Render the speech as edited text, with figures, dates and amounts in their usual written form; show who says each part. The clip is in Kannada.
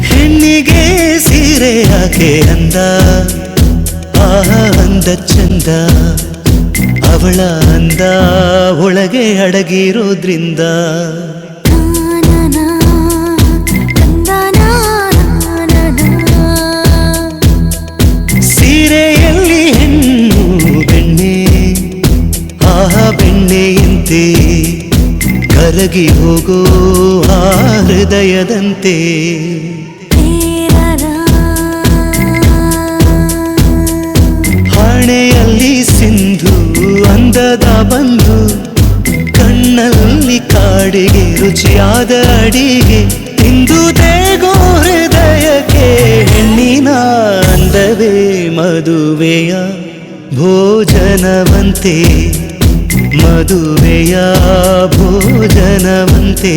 Speaker 1: ಹೆಣ್ಣಿಗೆ ಸೀರೆ ಯಾಕೆ ಅಂದ ಅಂದ ಚಂದ ಅವಳ ಅಂದ ಒಳಗೆ ಅಡಗಿರೋದ್ರಿಂದ ಸೀರೆಯಲ್ಲಿ ಹೆಣ್ಣು ಬೆಣ್ಣೆ ಬೆಣ್ಣೆಯಂತೆ ಕರಗಿ ಹೋಗೋ ಆ ಹೃದಯದಂತೆ ಹಣೆಯಲ್ಲಿ ಸಿಂಧು ಅಂದದ ಬಂಧು ಕಣ್ಣಲ್ಲಿ ಕಾಡಿಗೆ ರುಚಿಯಾದ ಅಡಿಗೆ ಇಂದು ದೇಗೋ ಹೃದಯಕ್ಕೆ ಹೆಣ್ಣಿನ ಅಂದವೇ ಮದುವೆಯ ಭೋಜನವಂತೆ ಮದುವೆಯ ಭೋಜನವಂತೆ